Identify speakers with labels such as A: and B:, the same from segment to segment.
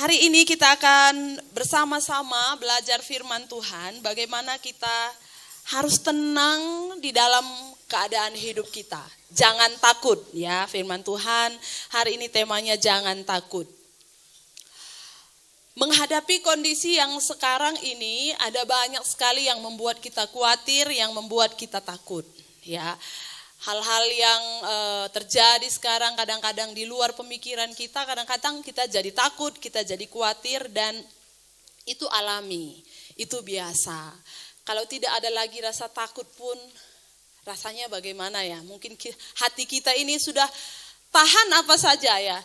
A: Hari ini kita akan bersama-sama belajar firman Tuhan, bagaimana kita harus tenang di dalam keadaan hidup kita. Jangan takut ya, firman Tuhan hari ini temanya jangan takut. Menghadapi kondisi yang sekarang ini ada banyak sekali yang membuat kita khawatir, yang membuat kita takut ya. Hal-hal yang terjadi sekarang kadang-kadang di luar pemikiran kita, kadang-kadang kita jadi takut, kita jadi khawatir, dan itu alami, itu biasa. Kalau tidak ada lagi rasa takut pun rasanya bagaimana ya, mungkin hati kita ini sudah tahan apa saja ya.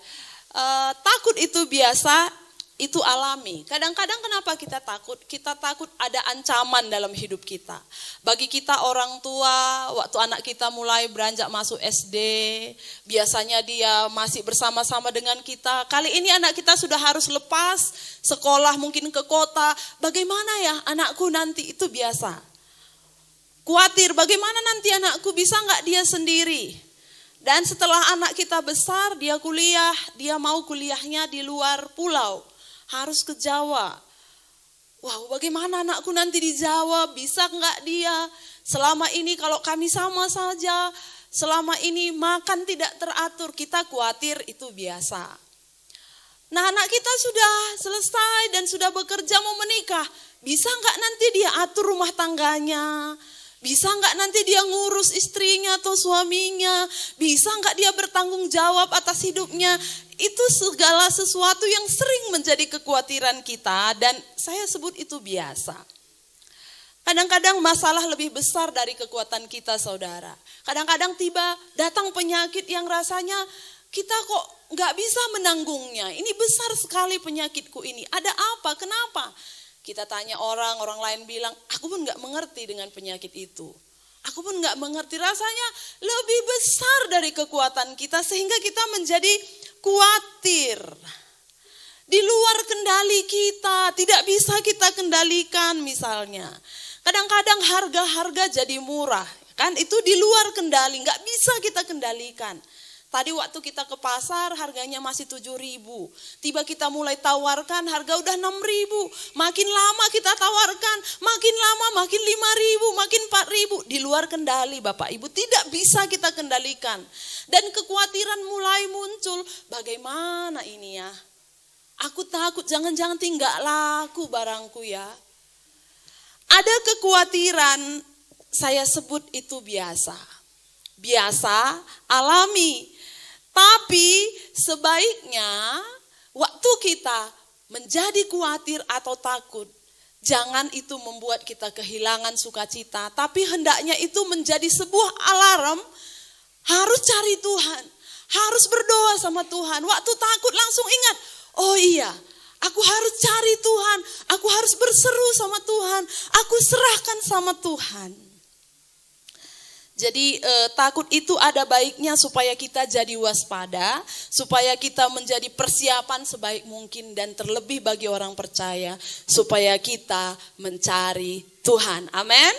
A: Takut itu biasa, itu alami. Kadang-kadang kenapa kita takut? Kita takut ada ancaman dalam hidup kita. Bagi kita orang tua, waktu anak kita mulai beranjak masuk SD, biasanya dia masih bersama-sama dengan kita. Kali ini anak kita sudah harus lepas sekolah mungkin ke kota. Bagaimana ya anakku nanti? Itu biasa. Khawatir bagaimana nanti anakku, bisa nggak dia sendiri? Dan setelah anak kita besar, dia kuliah, dia mau kuliahnya di luar pulau. Harus ke Jawa. Wow, bagaimana anakku nanti di Jawa? Bisa enggak dia? Selama ini kalau kami sama saja, selama ini makan tidak teratur, kita khawatir, itu biasa. Nah, anak kita sudah selesai dan sudah bekerja mau menikah. Bisa enggak nanti dia atur rumah tangganya? Bisa enggak nanti dia ngurus istrinya atau suaminya? Bisa enggak dia bertanggung jawab atas hidupnya? Itu segala sesuatu yang sering menjadi kekhawatiran kita, dan saya sebut itu biasa. Kadang-kadang masalah lebih besar dari kekuatan kita, saudara. Kadang-kadang datang penyakit yang rasanya kita kok gak bisa menanggungnya. Ini besar sekali penyakitku ini. Ada apa? Kenapa? Kita tanya orang lain bilang, aku pun gak mengerti dengan penyakit itu. Aku pun gak mengerti, rasanya lebih besar dari kekuatan kita sehingga kita menjadi khawatir. Di luar kendali kita, tidak bisa kita kendalikan misalnya. Kadang-kadang harga-harga jadi murah, kan itu di luar kendali, gak bisa kita kendalikan. Tadi waktu kita ke pasar harganya masih 7.000. Tiba kita mulai tawarkan harga udah 6.000. Makin lama kita tawarkan, makin lama makin 5.000, makin 4.000. Di luar kendali Bapak Ibu, tidak bisa kita kendalikan. Dan kekhawatiran mulai muncul, bagaimana ini ya? Aku takut jangan-jangan tinggal laku barangku ya. Ada kekhawatiran, saya sebut itu biasa. Biasa, alami. Tapi sebaiknya waktu kita menjadi khawatir atau takut, jangan itu membuat kita kehilangan sukacita. Tapi hendaknya itu menjadi sebuah alarm, harus cari Tuhan, harus berdoa sama Tuhan. Waktu takut langsung ingat, oh iya, aku harus cari Tuhan, aku harus berseru sama Tuhan, aku serahkan sama Tuhan. Jadi takut itu ada baiknya supaya kita jadi waspada, supaya kita menjadi persiapan sebaik mungkin, dan terlebih bagi orang percaya supaya kita mencari Tuhan. Amin.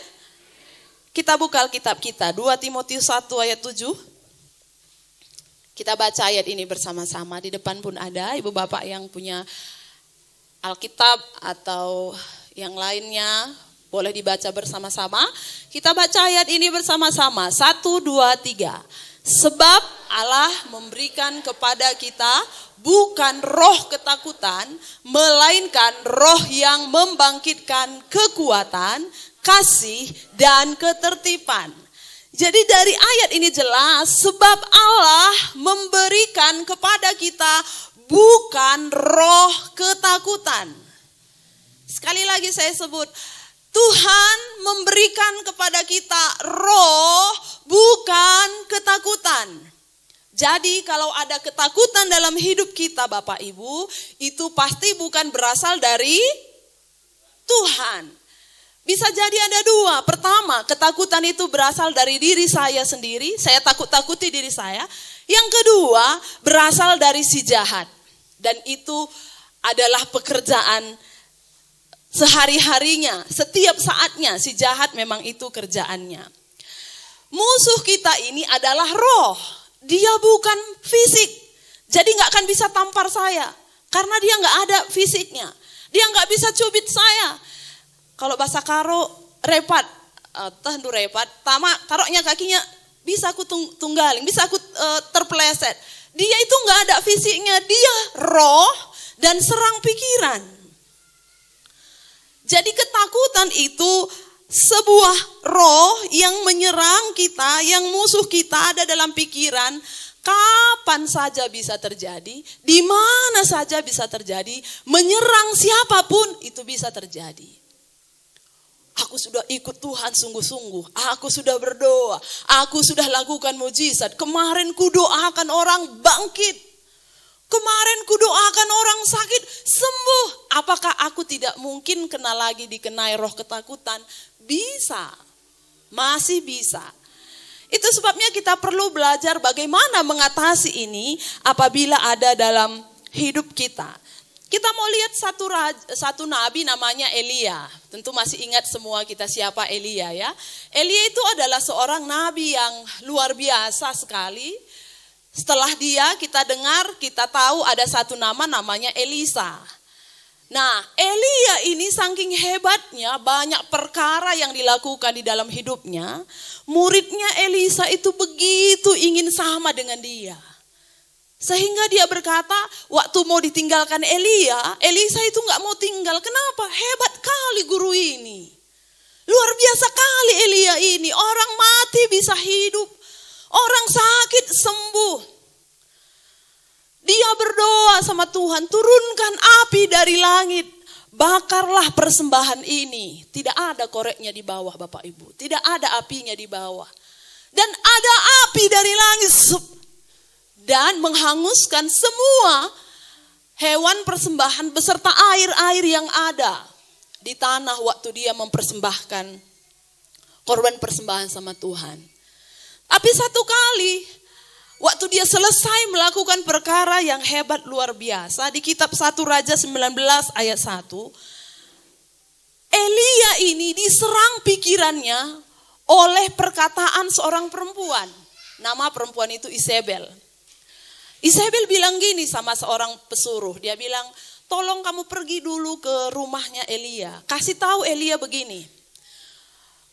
A: Kita buka Alkitab kita 2 Timotius 1 ayat 7. Kita baca ayat ini bersama-sama. Di depan pun ada ibu bapak yang punya Alkitab atau yang lainnya, boleh dibaca bersama-sama. Kita baca ayat ini bersama-sama. 1, 2, 3. Sebab Allah memberikan kepada kita bukan roh ketakutan, melainkan roh yang membangkitkan kekuatan, kasih, dan ketertiban. Jadi dari ayat ini jelas, sebab Allah memberikan kepada kita bukan roh ketakutan. Sekali lagi saya sebut, Tuhan memberikan kepada kita roh, bukan ketakutan. Jadi kalau ada ketakutan dalam hidup kita Bapak Ibu, itu pasti bukan berasal dari Tuhan. Bisa jadi ada dua. Pertama, ketakutan itu berasal dari diri saya sendiri, saya takut-takuti diri saya. Yang kedua, berasal dari si jahat. Dan itu adalah pekerjaan sehari-harinya, setiap saatnya si jahat memang itu kerjaannya. Musuh kita ini adalah roh, dia bukan fisik. Jadi gak akan bisa tampar saya. Karena dia nggak ada fisiknya. Dia nggak bisa cubit saya. Kalau bahasa Karo, repat. Tentu repat. Tama, karoknya kakinya bisa aku tunggalin, bisa aku terpeleset. Dia itu nggak ada fisiknya. Dia roh dan serang pikiran. Jadi ketakutan itu sebuah roh yang menyerang kita, yang musuh kita ada dalam pikiran. Kapan saja bisa terjadi, di mana saja bisa terjadi, menyerang siapapun itu bisa terjadi. Aku sudah ikut Tuhan sungguh-sungguh, aku sudah berdoa, aku sudah lakukan mujizat. Kemarin kudoakan orang bangkit, kemarin kudoakan orang sakit sembuh. Apakah aku tidak mungkin kena lagi dikenai roh ketakutan? Bisa, masih bisa. Itu sebabnya kita perlu belajar bagaimana mengatasi ini apabila ada dalam hidup kita. Kita mau lihat satu nabi namanya Elia. Tentu masih ingat semua kita siapa Elia ya. Elia itu adalah seorang nabi yang luar biasa sekali. Setelah dia kita dengar, kita tahu ada satu nama namanya Elisa. Nah, Elia ini saking hebatnya, banyak perkara yang dilakukan di dalam hidupnya. Muridnya Elisa itu begitu ingin sama dengan dia. Sehingga dia berkata, waktu mau ditinggalkan Elia, Elisa itu gak mau tinggal. Kenapa? Hebat kali guru ini. Luar biasa kali Elia ini. Orang mati bisa hidup. Orang sakit sembuh. Dia berdoa sama Tuhan, turunkan api dari langit. Bakarlah persembahan ini. Tidak ada koreknya di bawah Bapak Ibu. Tidak ada apinya di bawah. Dan ada api dari langit. Dan menghanguskan semua hewan persembahan beserta air-air yang ada di tanah waktu dia mempersembahkan korban persembahan sama Tuhan. Tapi satu kali waktu dia selesai melakukan perkara yang hebat luar biasa di kitab 1 Raja 19 ayat 1. Elia ini diserang pikirannya oleh perkataan seorang perempuan. Nama perempuan itu Isabel. Isabel bilang gini sama seorang pesuruh. Dia bilang, tolong kamu pergi dulu ke rumahnya Elia. Kasih tahu Elia begini.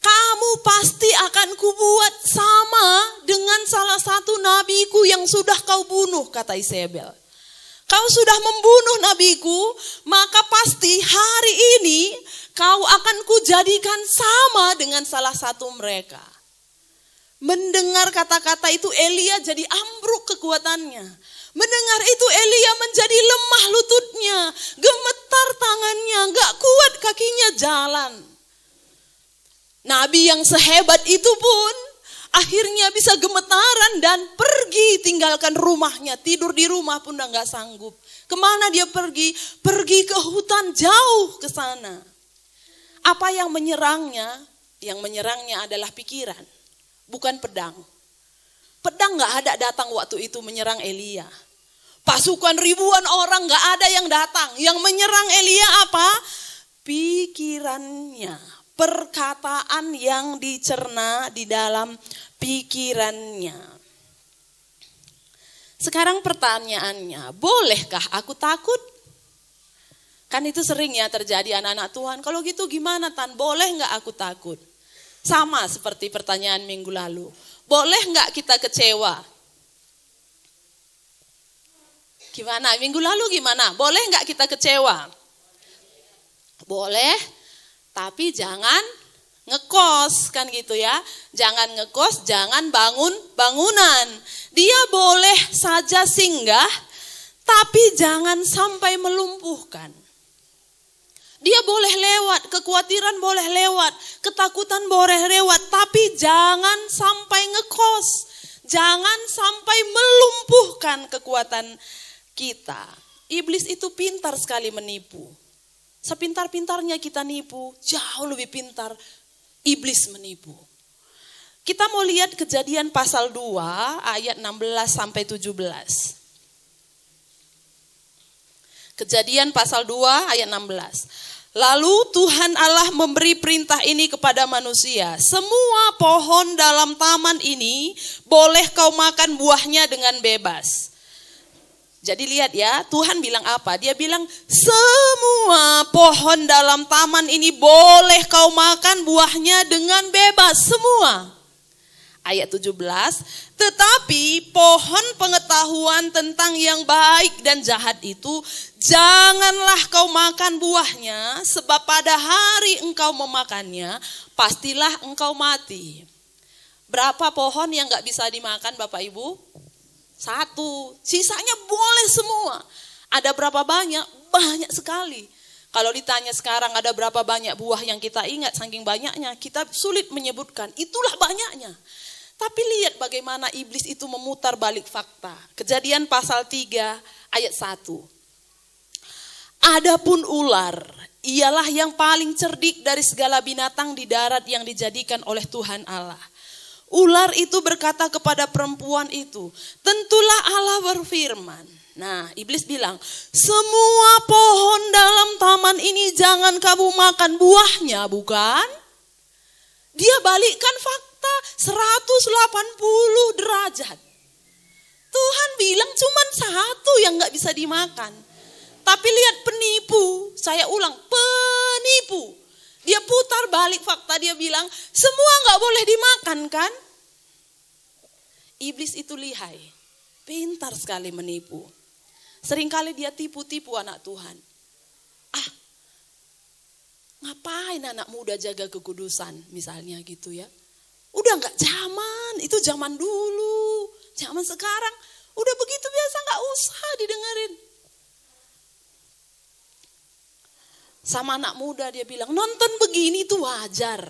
A: Kamu pasti akan kubuat sama dengan salah satu nabiku yang sudah kau bunuh, kata Isabel. Kau sudah membunuh nabiku, maka pasti hari ini kau akan kujadikan sama dengan salah satu mereka. Mendengar kata-kata itu Elia jadi ambruk kekuatannya. Mendengar itu Elia menjadi lemah lututnya, gemetar tangannya, gak kuat kakinya jalan. Nabi yang sehebat itu pun akhirnya bisa gemetaran dan pergi tinggalkan rumahnya. Tidur di rumah pun udah gak sanggup. Kemana dia pergi? Pergi ke hutan jauh ke sana. Apa yang menyerangnya? Yang menyerangnya adalah pikiran, bukan pedang. Pedang gak ada datang waktu itu menyerang Elia. Pasukan ribuan orang gak ada yang datang. Yang menyerang Elia apa? Pikirannya. Perkataan yang dicerna di dalam pikirannya. Sekarang pertanyaannya, bolehkah aku takut? Kan itu sering ya terjadi anak-anak Tuhan. Kalau gitu gimana Tan? Boleh gak aku takut? Sama seperti pertanyaan minggu lalu. Boleh gak kita kecewa? Gimana? Minggu lalu gimana? Boleh gak kita kecewa? Boleh. Tapi jangan ngekos kan gitu ya. Jangan ngekos, jangan bangun bangunan. Dia boleh saja singgah, tapi jangan sampai melumpuhkan. Dia boleh lewat, kekhawatiran boleh lewat, ketakutan boleh lewat, tapi jangan sampai ngekos. Jangan sampai melumpuhkan kekuatan kita. Iblis itu pintar sekali menipu. Sepintar-pintarnya kita nipu, jauh lebih pintar iblis menipu. Kita mau lihat Kejadian pasal 2 ayat 16 sampai 17. Kejadian pasal 2 ayat 16. Lalu Tuhan Allah memberi perintah ini kepada manusia. Semua pohon dalam taman ini boleh kau makan buahnya dengan bebas. Jadi lihat ya, Tuhan bilang apa? Dia bilang semua pohon dalam taman ini boleh kau makan buahnya dengan bebas, semua. Ayat 17, tetapi pohon pengetahuan tentang yang baik dan jahat itu janganlah kau makan buahnya, sebab pada hari engkau memakannya pastilah engkau mati. Berapa pohon yang gak bisa dimakan Bapak Ibu? 1, sisanya boleh semua. Ada berapa banyak? Banyak sekali. Kalau ditanya sekarang ada berapa banyak buah yang kita ingat, saking banyaknya kita sulit menyebutkan. Itulah banyaknya. Tapi lihat bagaimana iblis itu memutar balik fakta. Kejadian pasal 3 ayat 1. Adapun ular, ialah yang paling cerdik dari segala binatang di darat yang dijadikan oleh Tuhan Allah. Ular itu berkata kepada perempuan itu, tentulah Allah berfirman. Nah, iblis bilang, semua pohon dalam taman ini jangan kamu makan buahnya, bukan? Dia balikkan fakta 180 derajat. Tuhan bilang cuman 1 yang gak bisa dimakan. Tapi lihat penipu, saya ulang, penipu. Dia putar balik fakta, dia bilang semua gak boleh dimakan kan? Iblis itu lihai, pintar sekali menipu. Seringkali dia tipu-tipu anak Tuhan. Ngapain anak muda jaga kekudusan misalnya gitu ya. Udah gak zaman, itu zaman dulu. Zaman sekarang udah begitu biasa, gak usah didengerin. Sama anak muda dia bilang, nonton begini itu wajar.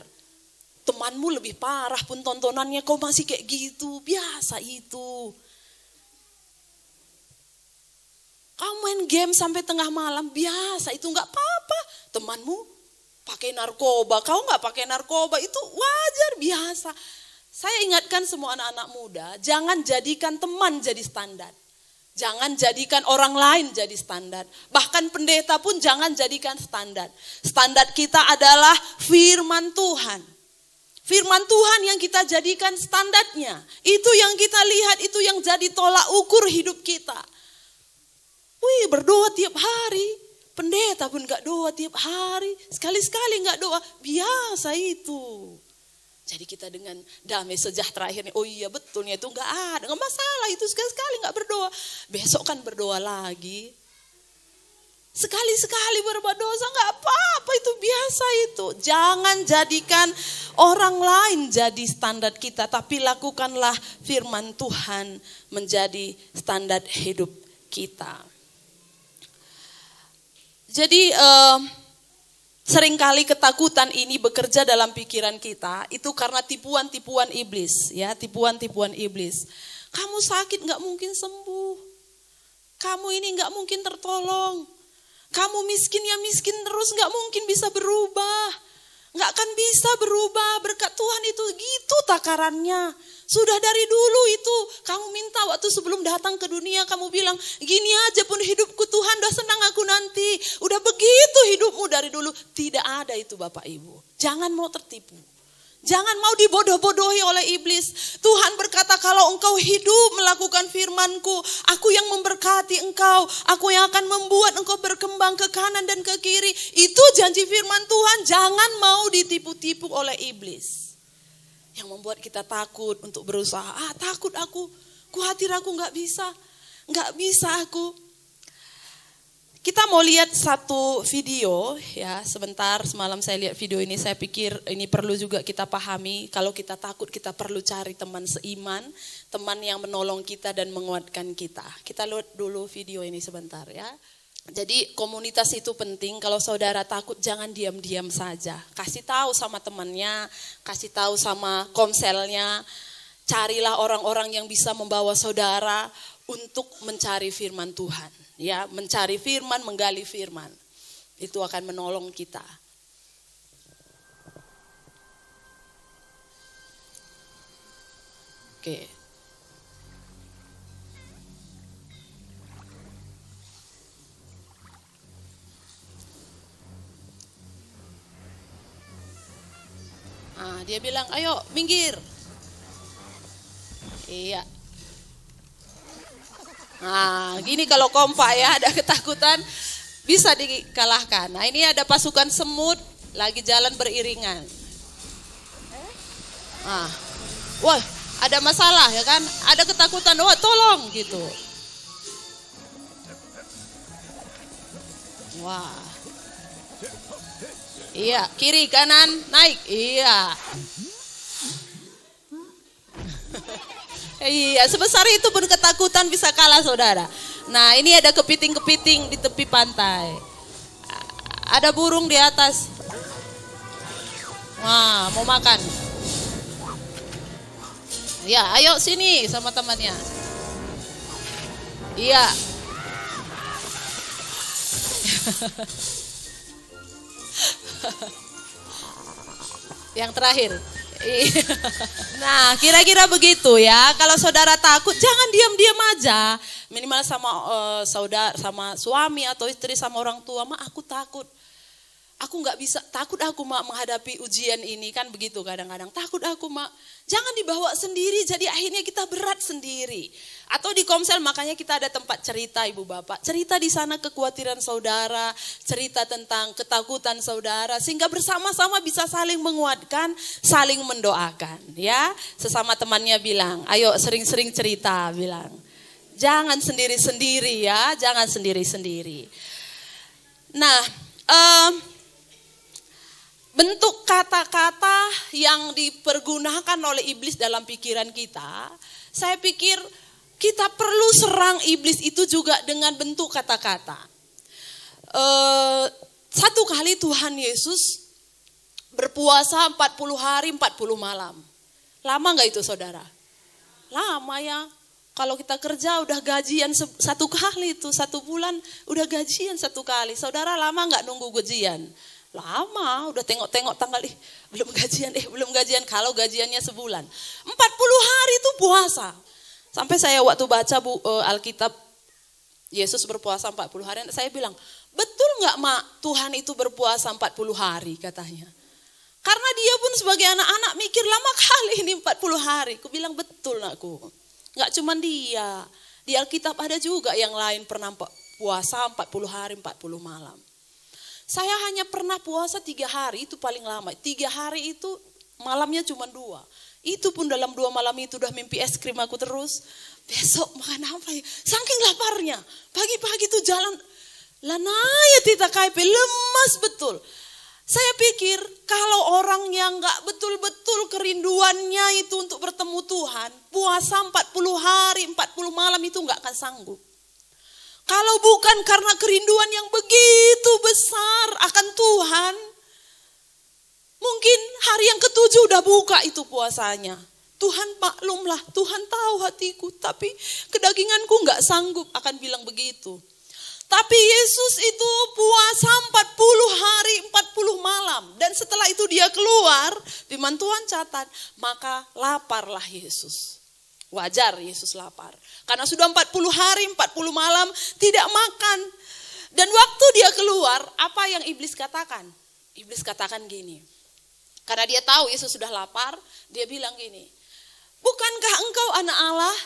A: Temanmu lebih parah pun tontonannya, kau masih kayak gitu, biasa itu. Kau main game sampai tengah malam, biasa itu, gak apa-apa. Temanmu pakai narkoba, kau gak pakai narkoba, itu wajar, biasa. Saya ingatkan semua anak-anak muda, jangan jadikan teman jadi standar. Jangan jadikan orang lain jadi standar. Bahkan pendeta pun jangan jadikan standar. Standar kita adalah firman Tuhan. Firman Tuhan yang kita jadikan standarnya. Itu yang kita lihat, itu yang jadi tolak ukur hidup kita. Wih, berdoa tiap hari. Pendeta pun gak doa tiap hari. Sekali-sekali gak doa. Biasa itu. Jadi kita dengan damai sejahtera akhirnya, oh iya betulnya itu gak ada. Gak masalah itu sekali-sekali gak berdoa. Besok kan berdoa lagi. Sekali-sekali berbuat dosa gak apa-apa, itu biasa itu. Jangan jadikan orang lain jadi standar kita, tapi lakukanlah firman Tuhan menjadi standar hidup kita. Jadi seringkali ketakutan ini bekerja dalam pikiran kita, itu karena tipuan-tipuan iblis, ya, tipuan-tipuan iblis. Kamu sakit gak mungkin sembuh. Kamu ini gak mungkin tertolong. Kamu miskin ya miskin terus, gak mungkin bisa berubah. Gak akan bisa berubah, berkat Tuhan itu gitu takarannya. Sudah dari dulu itu, kamu minta waktu sebelum datang ke dunia, kamu bilang, gini aja pun hidupku Tuhan, udah senang aku nanti. Udah begitu hidupmu dari dulu. Tidak ada itu Bapak Ibu. Jangan mau tertipu. Jangan mau dibodoh-bodohi oleh iblis. Tuhan berkata kalau engkau hidup melakukan firman-Ku, Aku yang memberkati engkau, Aku yang akan membuat engkau berkembang ke kanan dan ke kiri. Itu janji firman Tuhan. Jangan mau ditipu-tipu oleh iblis. Yang membuat kita takut untuk berusaha. Takut aku, khawatir aku gak bisa aku. Kita mau lihat satu video ya, sebentar. Semalam saya lihat video ini, saya pikir ini perlu juga kita pahami. Kalau kita takut, kita perlu cari teman seiman, teman yang menolong kita dan menguatkan kita. Kita lihat dulu video ini sebentar ya. Jadi komunitas itu penting. Kalau saudara takut jangan diam-diam saja. Kasih tahu sama temannya, kasih tahu sama komselnya. Carilah orang-orang yang bisa membawa saudara untuk mencari firman Tuhan. Ya, mencari firman, menggali firman. Itu akan menolong kita. Oke. Dia bilang, ayo minggir. Iya. Nah, gini kalau kompak ya, ada ketakutan bisa dikalahkan. Nah, ini ada pasukan semut lagi jalan beriringan. Nah, wah, ada masalah ya kan? Ada ketakutan, wah tolong gitu. Wah. Iya, kiri kanan naik. Iya. Iya, sebesar itu pun ketakutan bisa kalah saudara. Nah, ini ada kepiting-kepiting di tepi pantai. Ada burung di atas. Wah, mau makan. Ya, ayo sini sama temannya. Iya. Yang terakhir. Nah, kira-kira begitu ya. Kalau saudara takut, jangan diam-diam aja. Minimal sama saudara, sama suami atau istri, sama orang tua, "Ma, aku takut. Aku nggak bisa, takut aku Mak menghadapi ujian ini." Kan begitu kadang-kadang. Takut aku Mak. Jangan dibawa sendiri, jadi akhirnya kita berat sendiri. Atau di Komsel, makanya kita ada tempat cerita Ibu Bapak. Cerita di sana kekhawatiran saudara, cerita tentang ketakutan saudara, sehingga bersama-sama bisa saling menguatkan, saling mendoakan. Ya, sesama temannya bilang, ayo sering-sering cerita, bilang. Jangan sendiri-sendiri ya, jangan sendiri-sendiri. Nah, bentuk kata-kata yang dipergunakan oleh iblis dalam pikiran kita, saya pikir kita perlu serang iblis itu juga dengan bentuk kata-kata. Satu kali Tuhan Yesus berpuasa 40 hari 40 malam. Lama gak itu saudara? Lama ya. Kalau kita kerja udah gajian satu kali itu, 1 bulan udah gajian 1 kali. Saudara lama gak nunggu gajian? Lama, udah tengok-tengok tanggal, belum gajian, kalau gajiannya sebulan. 40 hari itu puasa. Sampai saya waktu baca Alkitab, Yesus berpuasa 40 hari, saya bilang, betul gak Mak Tuhan itu berpuasa 40 hari katanya. Karena dia pun sebagai anak-anak mikir lama kali ini 40 hari. Aku bilang betul Nakku. Gak cuman dia, di Alkitab ada juga yang lain pernah puasa 40 hari 40 malam. Saya hanya pernah puasa 3 hari, itu paling lama. 3 hari itu malamnya cuma 2. Itu pun dalam 2 malam itu udah mimpi es krim aku terus. Besok makan apa ya? Saking laparnya. Pagi-pagi itu jalan. Lanaya tita kaipe, lemas betul. Saya pikir kalau orang yang gak betul-betul kerinduannya itu untuk bertemu Tuhan, puasa 40 hari, 40 malam itu gak akan sanggup. Kalau bukan karena kerinduan yang begitu besar akan Tuhan, mungkin hari yang ke-7 udah buka itu puasanya. Tuhan maklumlah, Tuhan tahu hatiku, tapi kedaginganku gak sanggup akan bilang begitu. Tapi Yesus itu puasa 40 hari 40 malam. Dan setelah itu dia keluar, firman Tuhan catat, maka laparlah Yesus. Wajar Yesus lapar. Karena sudah 40 hari 40 malam tidak makan. Dan waktu dia keluar, apa yang iblis katakan? Iblis katakan gini. Karena dia tahu Yesus sudah lapar, dia bilang gini. Bukankah engkau anak Allah?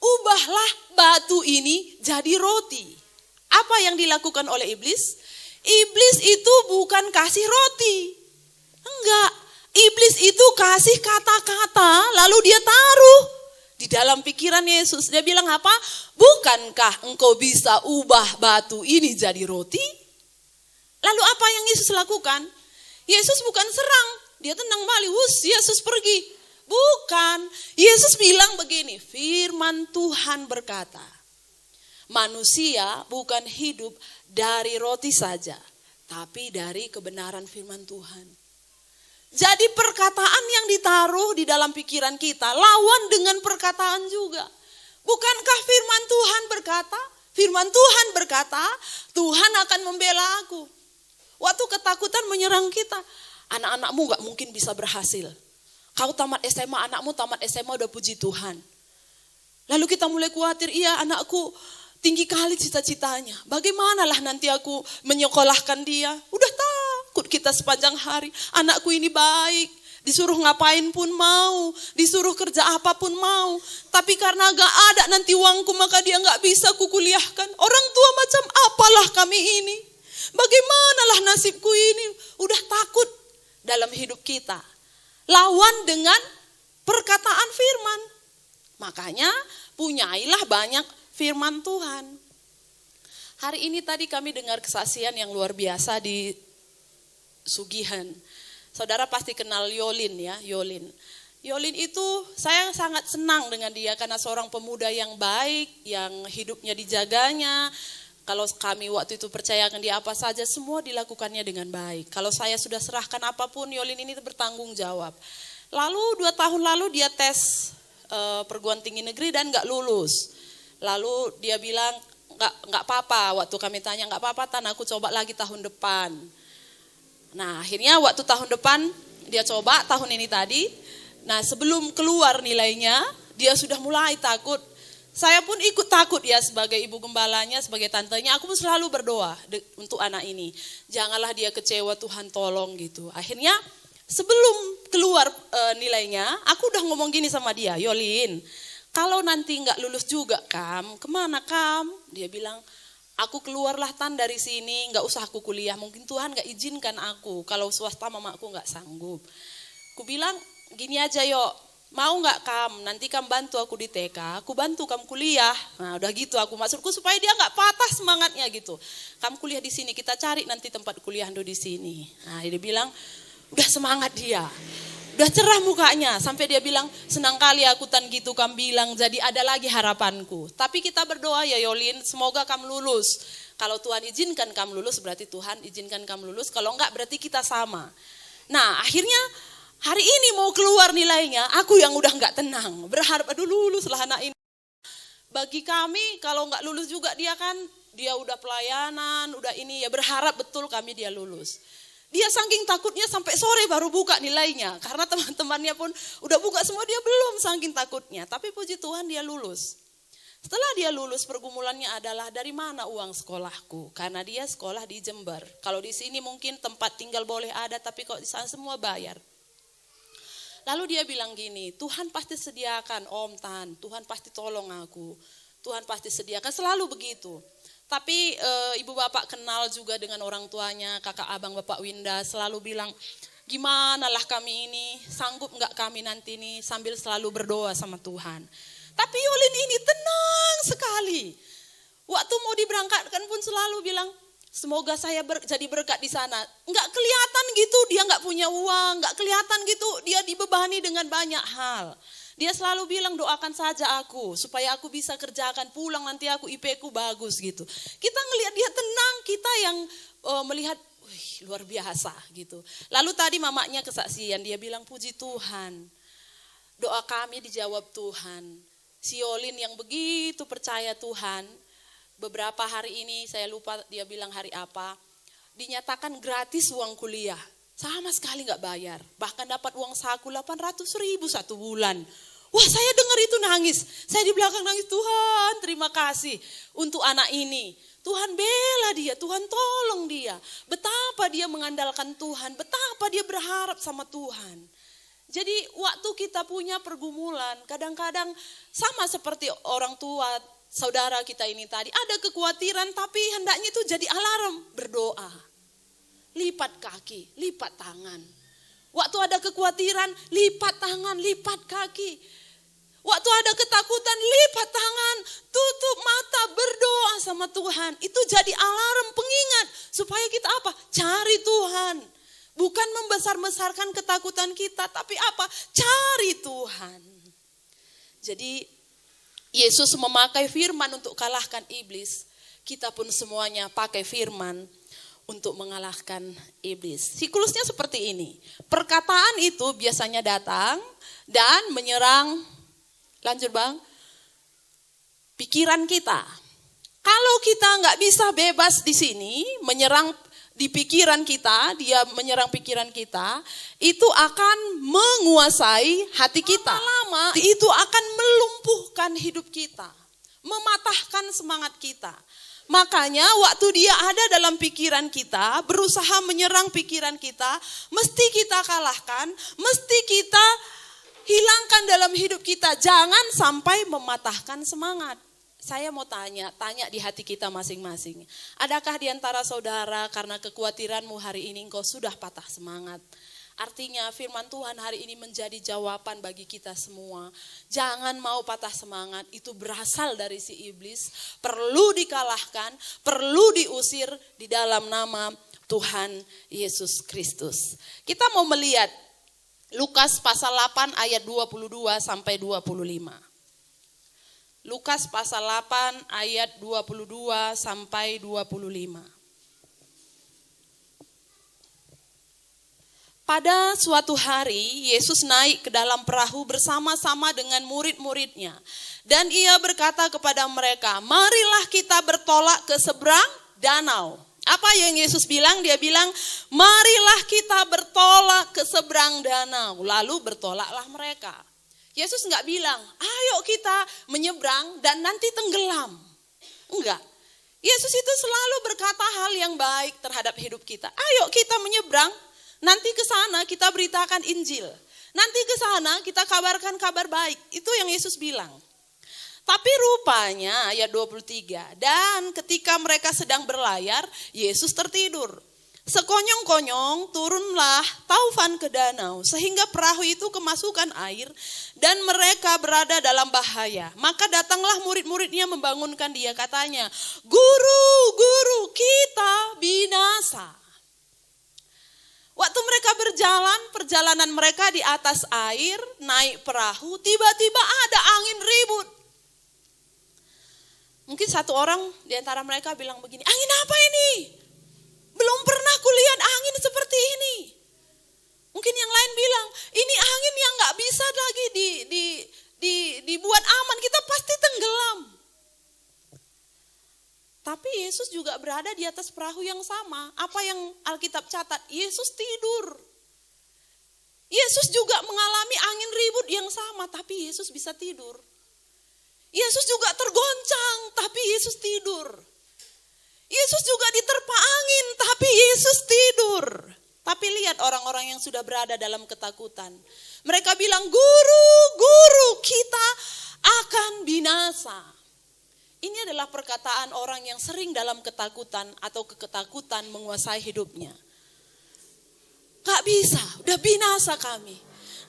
A: Ubahlah batu ini jadi roti. Apa yang dilakukan oleh iblis? Iblis itu bukan kasih roti. Enggak. Iblis itu kasih kata-kata lalu dia taruh di dalam pikiran Yesus. Dia bilang apa? Bukankah engkau bisa ubah batu ini jadi roti? Lalu apa yang Yesus lakukan? Yesus bukan serang. Dia tenang balik. Yesus pergi. Bukan. Yesus bilang begini. Firman Tuhan berkata. Manusia bukan hidup dari roti saja. Tapi dari kebenaran firman Tuhan. Jadi perkataan yang ditaruh di dalam pikiran kita lawan dengan perkataan juga. Bukankah firman Tuhan berkata? Firman Tuhan berkata, Tuhan akan membela aku. Waktu ketakutan menyerang kita, anak-anakmu gak mungkin bisa berhasil. Kau tamat SMA, anakmu tamat SMA udah puji Tuhan. Lalu kita mulai khawatir, iya anakku tinggi kali cita-citanya. Bagaimanalah nanti aku menyekolahkan dia? Udah takut kita sepanjang hari. Anakku ini baik, Disuruh ngapain pun mau, disuruh kerja apapun mau. Tapi karena gak ada nanti uangku maka dia gak bisa kukuliahkan. Orang tua macam apalah kami ini? Bagaimanalah nasibku ini? Udah takut dalam hidup kita. Lawan dengan perkataan firman. Makanya punyailah banyak firman Tuhan. Hari ini tadi kami dengar kesaksian yang luar biasa di Sugihan. Saudara pasti kenal Yolin ya, Yolin. Yolin itu saya sangat senang dengan dia karena seorang pemuda yang baik, yang hidupnya dijaganya. Kalau kami waktu itu percayakan dia apa saja, semua dilakukannya dengan baik. Kalau saya sudah serahkan apapun, Yolin ini bertanggung jawab. Lalu 2 tahun lalu dia tes perguruan tinggi negeri dan gak lulus. Lalu dia bilang, gak apa-apa, waktu kami tanya gak apa-apa Tan, aku coba lagi tahun depan. Nah akhirnya waktu tahun depan dia coba tahun ini tadi. Nah sebelum keluar nilainya dia sudah mulai takut. Saya pun ikut takut ya sebagai ibu gembalanya, sebagai tantenya. Aku pun selalu berdoa untuk anak ini. Janganlah dia kecewa, Tuhan tolong gitu. Akhirnya sebelum keluar nilainya aku udah ngomong gini sama dia. Yolin, kalau nanti gak lulus juga kemana Dia bilang, aku keluarlah Tan dari sini, gak usah aku kuliah. Mungkin Tuhan gak izinkan aku, kalau swasta mamaku gak sanggup. Aku bilang, gini aja yuk, mau gak nanti bantu aku di TK, aku bantu kuliah. Nah udah gitu aku maksudku supaya dia gak patah semangatnya gitu. Kuliah di sini, kita cari nanti tempat kuliah di sini. Nah dia bilang, udah semangat dia. Udah cerah mukanya, sampai dia bilang, senang kali aku Tan gitu bilang, jadi ada lagi harapanku. Tapi kita berdoa ya Yolin, semoga lulus. Kalau Tuhan izinkan lulus, berarti Tuhan izinkan lulus. Kalau enggak, berarti kita sama. Nah akhirnya hari ini mau keluar nilainya, aku yang udah enggak tenang. Berharap, aduh lulus lah anak ini. Bagi kami, kalau enggak lulus juga dia dia udah pelayanan, udah ini ya berharap betul kami dia lulus. Dia saking takutnya sampai sore baru buka nilainya. Karena teman-temannya pun udah buka semua, dia belum saking takutnya. Tapi puji Tuhan dia lulus. Setelah dia lulus, pergumulannya adalah dari mana uang sekolahku. Karena dia sekolah di Jember. Kalau di sini mungkin tempat tinggal boleh ada, tapi kok di sana semua bayar. Lalu dia bilang gini, Tuhan pasti sediakan Om Tan, Tuhan pasti tolong aku. Tuhan pasti sediakan, selalu begitu. Tapi ibu bapak kenal juga dengan orang tuanya, kakak abang bapak Winda selalu bilang, gimana lah kami ini, sanggup gak kami nanti ini, sambil selalu berdoa sama Tuhan. Tapi Yolin ini tenang sekali. Waktu mau diberangkatkan pun selalu bilang, semoga saya jadi berkat di sana. Gak kelihatan gitu dia gak punya uang, gak kelihatan gitu dia dibebani dengan banyak hal. Dia selalu bilang doakan saja aku supaya aku bisa kerjakan, pulang nanti aku IP ku bagus gitu. Kita ngelihat dia tenang, kita yang melihat luar biasa gitu. Lalu tadi mamanya kesaksian, dia bilang puji Tuhan. Doa kami dijawab Tuhan. Si Yolin yang begitu percaya Tuhan, beberapa hari ini saya lupa dia bilang hari apa, dinyatakan gratis uang kuliah. Sama sekali gak bayar, bahkan dapat uang saku 800.000 1 bulan. Wah saya dengar itu nangis, saya di belakang nangis, Tuhan terima kasih untuk anak ini. Tuhan bela dia, Tuhan tolong dia. Betapa dia mengandalkan Tuhan, betapa dia berharap sama Tuhan. Jadi waktu kita punya pergumulan, kadang-kadang sama seperti orang tua, saudara kita ini tadi. Ada kekhawatiran tapi hendaknya itu jadi alarm, berdoa. Lipat kaki, lipat tangan. Waktu ada kekhawatiran, lipat tangan, lipat kaki. Waktu ada ketakutan, lipat tangan, tutup mata, berdoa sama Tuhan. Itu jadi alarm pengingat supaya kita apa? Cari Tuhan. Bukan membesar-besarkan ketakutan kita, tapi apa? Cari Tuhan. Jadi Yesus memakai firman untuk kalahkan iblis. Kita pun semuanya pakai firman untuk mengalahkan iblis. Siklusnya seperti ini. Perkataan itu biasanya datang dan menyerang, lanjut Bang, pikiran kita. Kalau kita nggak bisa bebas di sini, menyerang di pikiran kita, dia menyerang pikiran kita, itu akan menguasai hati kita. Lama itu akan melumpuhkan hidup kita, mematahkan semangat kita. Makanya waktu dia ada dalam pikiran kita, berusaha menyerang pikiran kita, mesti kita kalahkan, mesti kita hilangkan dalam hidup kita. Jangan sampai mematahkan semangat. Saya mau tanya di hati kita masing-masing. Adakah di antara saudara karena kekhawatiranmu hari ini engkau sudah patah semangat? Artinya firman Tuhan hari ini menjadi jawaban bagi kita semua. Jangan mau patah semangat, itu berasal dari si iblis. Perlu dikalahkan, perlu diusir di dalam nama Tuhan Yesus Kristus. Kita mau melihat Lukas pasal 8 ayat 22 sampai 25. Lukas pasal 8 ayat 22 sampai 25. Pada suatu hari, Yesus naik ke dalam perahu bersama-sama dengan murid-muridnya. Dan ia berkata kepada mereka, marilah kita bertolak ke seberang danau. Apa yang Yesus bilang? Dia bilang, marilah kita bertolak ke seberang danau. Lalu bertolaklah mereka. Yesus enggak bilang, ayo kita menyeberang dan nanti tenggelam. Enggak. Yesus itu selalu berkata hal yang baik terhadap hidup kita. Ayo kita menyeberang. Nanti ke sana kita beritakan Injil. Nanti ke sana kita kabarkan kabar baik. Itu yang Yesus bilang. Tapi rupanya ayat 23. Dan ketika mereka sedang berlayar, Yesus tertidur. Sekonyong-konyong turunlah taufan ke danau. Sehingga perahu itu kemasukan air. Dan mereka berada dalam bahaya. Maka datanglah murid-muridnya membangunkan dia. Katanya, Guru, kita binasa. Waktu mereka berjalan, perjalanan mereka di atas air, naik perahu, tiba-tiba ada angin ribut. Mungkin satu orang di antara mereka bilang begini, angin apa ini? Belum pernah kulihat angin seperti ini. Mungkin yang lain bilang, ini angin yang gak bisa lagi dibuat aman, kita pasti tenggelam. Tapi Yesus juga berada di atas perahu yang sama. Apa yang Alkitab catat? Yesus tidur. Yesus juga mengalami angin ribut yang sama, tapi Yesus bisa tidur. Yesus juga tergoncang, tapi Yesus tidur. Yesus juga diterpa angin, tapi Yesus tidur. Tapi lihat orang-orang yang sudah berada dalam ketakutan. Mereka bilang, Guru, kita akan binasa. Ini adalah perkataan orang yang sering dalam ketakutan atau ketakutan menguasai hidupnya. Gak bisa, udah binasa kami.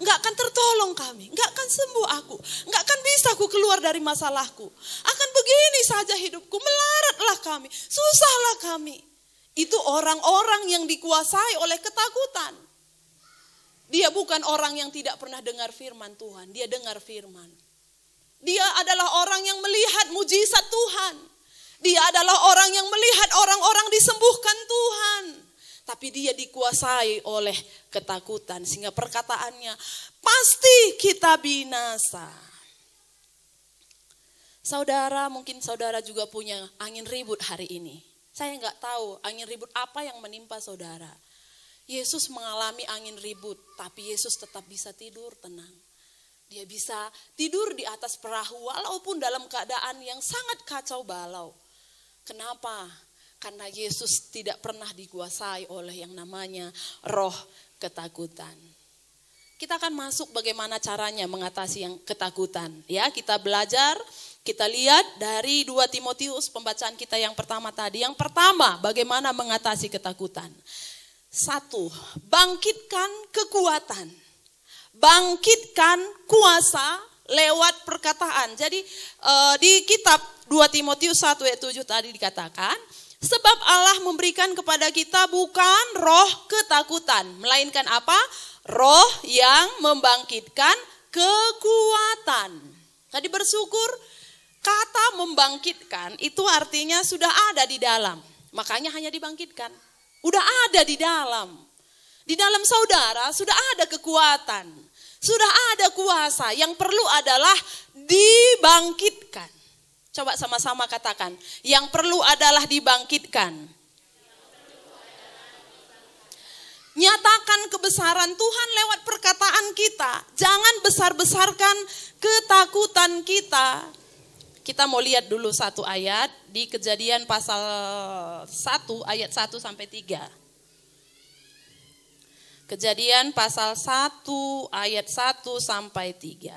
A: Gak akan tertolong kami, gak akan sembuh aku. Gak akan bisa aku keluar dari masalahku. Akan begini saja hidupku, melaratlah kami, susahlah kami. Itu orang-orang yang dikuasai oleh ketakutan. Dia bukan orang yang tidak pernah dengar firman Tuhan, dia dengar firman. Dia adalah orang yang melihat mujizat Tuhan. Dia adalah orang yang melihat orang-orang disembuhkan Tuhan. Tapi dia dikuasai oleh ketakutan. Sehingga perkataannya, pasti kita binasa. Saudara, mungkin saudara juga punya angin ribut hari ini. Saya enggak tahu angin ribut apa yang menimpa saudara. Yesus mengalami angin ribut, tapi Yesus tetap bisa tidur tenang. Dia bisa tidur di atas perahu walaupun dalam keadaan yang sangat kacau balau. Kenapa? Karena Yesus tidak pernah dikuasai oleh yang namanya roh ketakutan. Kita akan masuk bagaimana caranya mengatasi yang ketakutan. Ya, kita belajar, kita lihat dari 2 Timotius pembacaan kita yang pertama tadi. Yang pertama, bagaimana mengatasi ketakutan. 1, bangkitkan kekuatan. Bangkitkan kuasa lewat perkataan. Jadi di kitab 2 Timotius 1 ayat 7 tadi dikatakan, sebab Allah memberikan kepada kita bukan roh ketakutan, melainkan apa? Roh yang membangkitkan kekuatan. Tadi bersyukur, kata membangkitkan itu artinya sudah ada di dalam. Makanya hanya dibangkitkan. Udah ada di dalam. Di dalam saudara sudah ada kekuatan, sudah ada kuasa, yang perlu adalah dibangkitkan. Coba sama-sama katakan, yang perlu adalah dibangkitkan. Nyatakan kebesaran Tuhan lewat perkataan kita, jangan besar-besarkan ketakutan kita. Kita mau lihat dulu satu ayat di Kejadian pasal 1 ayat 1 sampai 3. Kejadian pasal 1 ayat 1 sampai 3.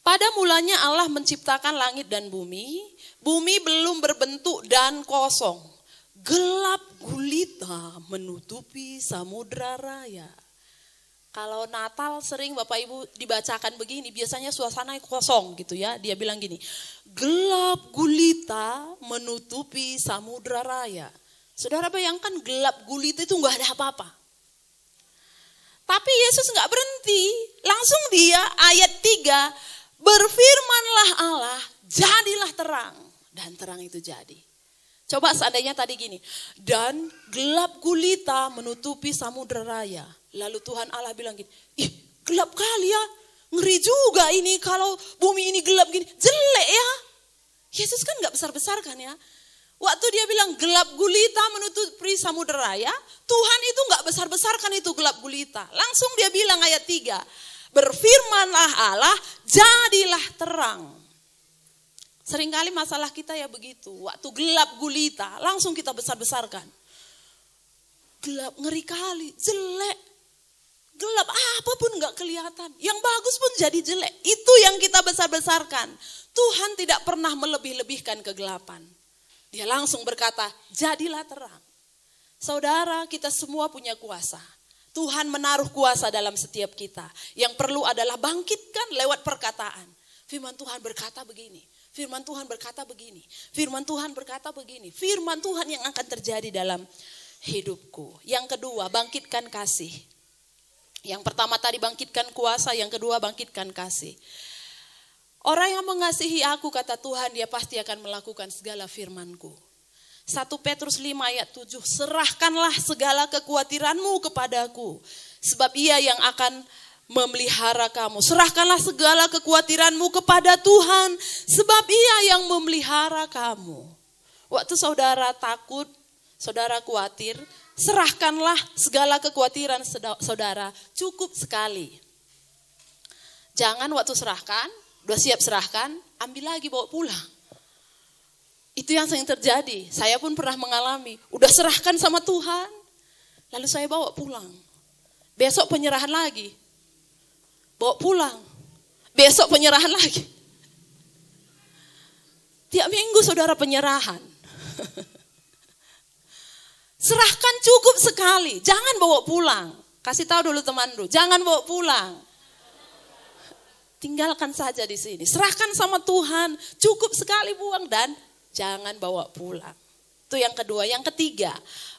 A: Pada mulanya Allah menciptakan langit dan bumi. Bumi belum berbentuk dan kosong. Gelap gulita menutupi samudra raya. Kalau Natal sering Bapak Ibu dibacakan begini, biasanya suasana kosong gitu ya. Dia bilang gini, gelap gulita menutupi samudra raya. Saudara bayangkan gelap gulita itu gak ada apa-apa. Tapi Yesus gak berhenti, langsung dia ayat 3, berfirmanlah Allah, jadilah terang. Dan terang itu jadi. Coba seandainya tadi gini, dan gelap gulita menutupi samudra raya. Lalu Tuhan Allah bilang gini, ih gelap kali ya, ngeri juga ini kalau bumi ini gelap gini, jelek ya. Yesus kan gak besar-besar kan ya. Waktu dia bilang gelap gulita menutupi samudra raya, Tuhan itu gak besar-besar kan itu gelap gulita. Langsung dia bilang ayat 3, berfirmanlah Allah, jadilah terang. Seringkali masalah kita ya begitu. Waktu gelap gulita, langsung kita besar-besarkan. Gelap, ngeri kali, jelek. Gelap, apapun gak kelihatan. Yang bagus pun jadi jelek. Itu yang kita besar-besarkan. Tuhan tidak pernah melebih-lebihkan kegelapan. Dia langsung berkata, jadilah terang. Saudara, kita semua punya kuasa. Tuhan menaruh kuasa dalam setiap kita. Yang perlu adalah bangkitkan lewat perkataan. Firman Tuhan berkata begini. Firman Tuhan berkata begini, firman Tuhan berkata begini, firman Tuhan yang akan terjadi dalam hidupku. Yang kedua, bangkitkan kasih. Yang pertama tadi bangkitkan kuasa, yang kedua bangkitkan kasih. Orang yang mengasihi aku, kata Tuhan, dia pasti akan melakukan segala firman-Ku. 1 Petrus 5 ayat 7, serahkanlah segala kekhawatiranmu kepadaku, sebab ia yang akan memelihara kamu. Serahkanlah segala kekhawatiranmu kepada Tuhan, sebab ia yang memelihara kamu. Waktu saudara takut, saudara khawatir, serahkanlah segala kekhawatiran saudara, cukup sekali. Jangan waktu serahkan, udah siap serahkan, ambil lagi bawa pulang. Itu yang sering terjadi, saya pun pernah mengalami. Udah serahkan sama Tuhan, lalu saya bawa pulang. Besok penyerahan lagi. Bawa pulang, besok penyerahan lagi. Tiap minggu saudara penyerahan. Serahkan cukup sekali, jangan bawa pulang. Kasih tahu dulu teman dulu, jangan bawa pulang. Tinggalkan saja di sini, serahkan sama Tuhan, cukup sekali buang dan jangan bawa pulang. Itu yang kedua. Yang ketiga,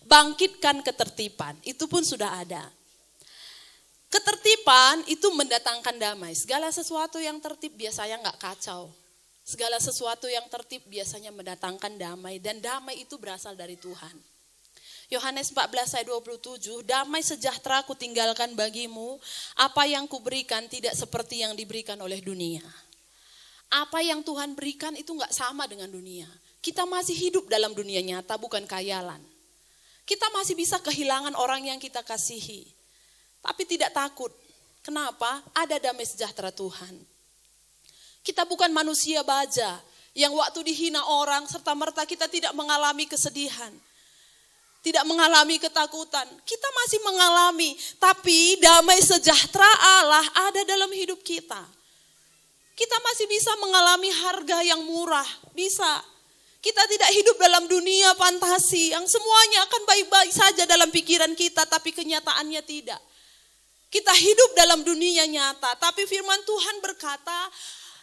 A: bangkitkan ketertiban, itu pun sudah ada. Ketertiban itu mendatangkan damai. Segala sesuatu yang tertib biasanya gak kacau. Segala sesuatu yang tertib biasanya mendatangkan damai. Dan damai itu berasal dari Tuhan. Yohanes 14 ayat 27, damai sejahtera ku tinggalkan bagimu. Apa yang kuberikan tidak seperti yang diberikan oleh dunia. Apa yang Tuhan berikan itu gak sama dengan dunia. Kita masih hidup dalam dunia nyata, bukan khayalan. Kita masih bisa kehilangan orang yang kita kasihi. Tapi tidak takut. Kenapa? Ada damai sejahtera Tuhan. Kita bukan manusia baja yang waktu dihina orang serta-merta kita tidak mengalami kesedihan. Tidak mengalami ketakutan. Kita masih mengalami, tapi damai sejahtera Allah ada dalam hidup kita. Kita masih bisa mengalami harga yang murah. Bisa. Kita tidak hidup dalam dunia fantasi yang semuanya akan baik-baik saja dalam pikiran kita, tapi kenyataannya tidak. Kita hidup dalam dunia nyata, tapi firman Tuhan berkata,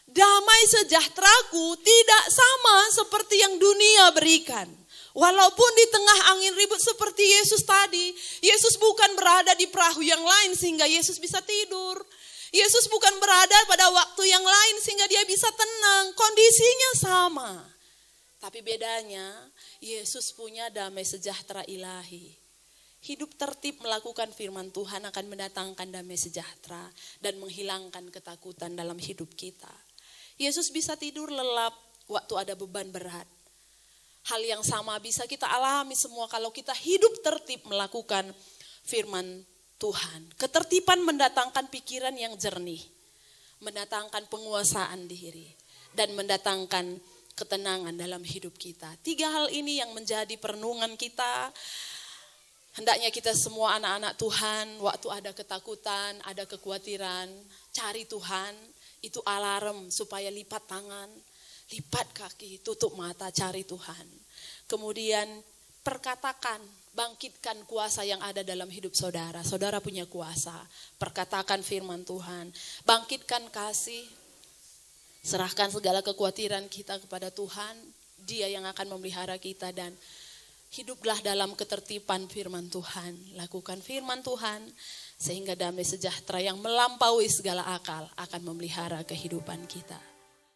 A: damai sejahteraku tidak sama seperti yang dunia berikan. Walaupun di tengah angin ribut seperti Yesus tadi, Yesus bukan berada di perahu yang lain sehingga Yesus bisa tidur. Yesus bukan berada pada waktu yang lain sehingga dia bisa tenang, kondisinya sama. Tapi bedanya, Yesus punya damai sejahtera ilahi. Hidup tertib melakukan firman Tuhan akan mendatangkan damai sejahtera dan menghilangkan ketakutan dalam hidup kita. Yesus bisa tidur lelap waktu ada beban berat. Hal yang sama bisa kita alami semua kalau kita hidup tertib melakukan firman Tuhan. Ketertiban mendatangkan pikiran yang jernih, mendatangkan penguasaan diri. dan mendatangkan ketenangan dalam hidup kita. 3 hal ini yang menjadi perenungan kita. Hendaknya kita semua anak-anak Tuhan, waktu ada ketakutan, ada kekhawatiran, cari Tuhan. Itu alarm supaya lipat tangan, lipat kaki, tutup mata, cari Tuhan. Kemudian perkatakan, bangkitkan kuasa yang ada dalam hidup saudara. Saudara punya kuasa, perkatakan firman Tuhan. Bangkitkan kasih, serahkan segala kekhawatiran kita kepada Tuhan. Dia yang akan memelihara kita dan hiduplah dalam ketertiban firman Tuhan. Lakukan firman Tuhan sehingga damai sejahtera yang melampaui segala akal akan memelihara kehidupan kita.